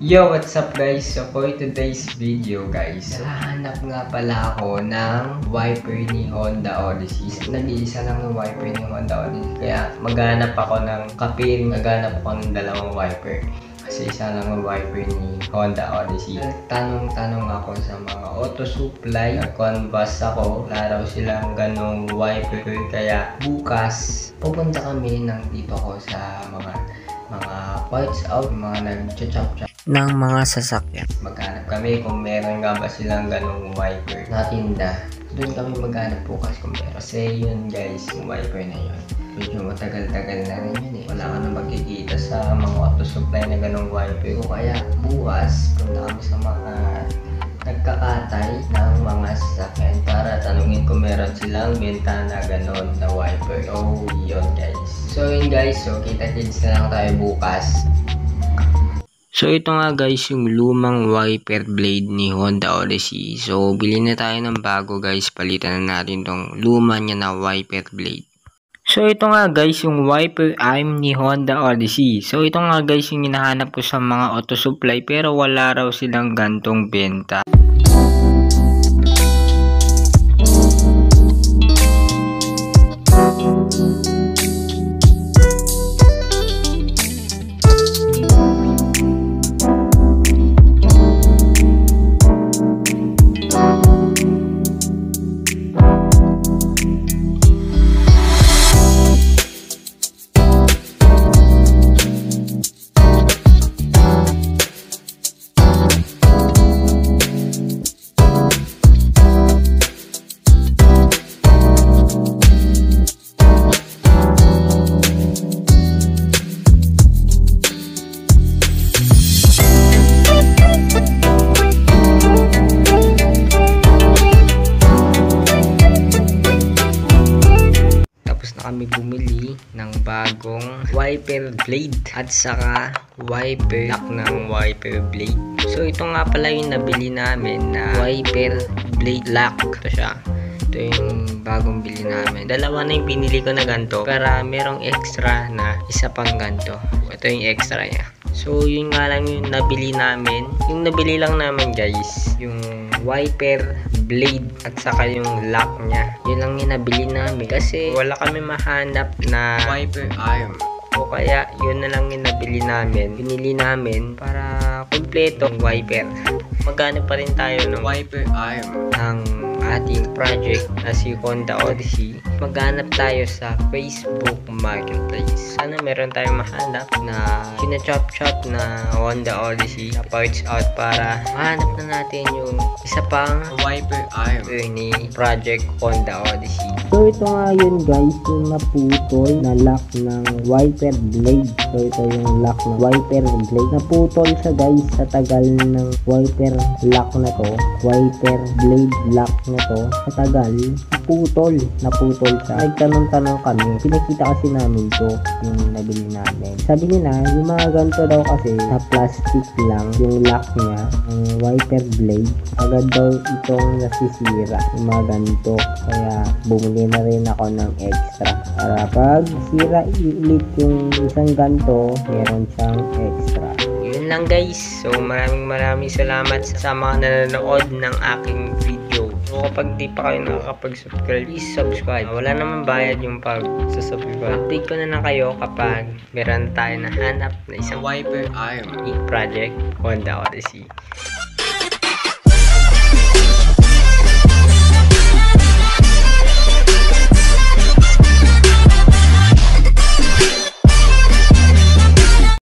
Yo, what's up guys? So for today's video guys, hanap nga pala ako ng wiper ni Honda Odyssey. Nag-iisa lang ng wiper ni Honda Odyssey. Kaya maghanap ako ng kapiring, maghanap ako ng dalawang wiper. Kasi isa lang ang wiper ni Honda Odyssey. Tanong-tanong ako sa mga auto supply. Nag-converse ako. Wala raw silang ganong wiper. Kaya bukas, pupunta kami ng dito ko sa mga parts out, mga nag-chop-chop ng mga sasakyan. Maghanap kami kung meron nga ba silang ganong wiper na tinda. Doon kami maghanap bukas kung meron. Kasi yun guys, yung wiper na yun, medyo matagal-tagal na rin yun eh. Wala ka na magkikita sa mga auto supply na ganong wiper. O kaya bukas, punta kami sa mga nagkakatay ng mga sasakyan para tanungin kung meron silang benta na ganon na wiper. So yun guys. So yun guys, so kita-kits na lang tayo bukas. So ito nga guys yung lumang wiper blade ni Honda Odyssey. So bilhin na tayo ng bago guys, palitan na natin tong luma niya na wiper blade. So ito nga guys yung wiper arm ni Honda Odyssey. So ito nga guys yung hinahanap ko sa mga auto supply pero wala raw silang gantong benta. Kami bumili ng bagong wiper blade at saka wiper lock ng wiper blade. So ito nga pala yung nabili namin na wiper blade lock. Ito siya. Ito yung bagong bili namin. Dalawa na yung pinili ko na ganito para merong extra na isa pang ganito. Ito yung extra niya. So yun nga lang yung nabili namin. Yung nabili lang namin guys, yung wiper blade at saka yung lock niya. Yun lang yung nabili namin kasi wala kami mahanap na wiper arm. O kaya yun na lang yung nabili namin. Pinili namin para kompleto yung wiper. Maghanap pa rin tayo ng wiper arm ng ating project na si Honda Odyssey. Maghanap tayo sa Facebook Marketplace. Sana meron tayong mahanap na kina-chop-chop na Honda Odyssey na parts out para mahanap na natin yung isa pang wiper arm ni project Honda Odyssey. So ito nga yun guys, yung naputol na lock ng wiper blade. So ito yung lock ng wiper blade. Naputol siya guys sa tagal ng wiper lock na to. Wiper blade lock na to. Sa tagal, naputol siya. Nagtanong-tanong kami. Pinakita kasi namin to yung nabili namin. Sabi nila, yung mga ganito daw kasi sa plastic lang yung lock niya, ang wiper blade. Agad daw itong nasisira yung mga ganito. Kaya bumili na rin ako ng extra. Para pag sira ulit yung isang ganito, meron siyang extra. Yun lang guys. So maraming salamat sa mga nanonood ng aking video. So kapag di pa kayo nakakapag-subscribe, please subscribe. Wala naman bayad yung pag-subscribe. Update ko na lang kayo kapag meron tayo na hanap na isang wiper arm ni project Honda Odyssey.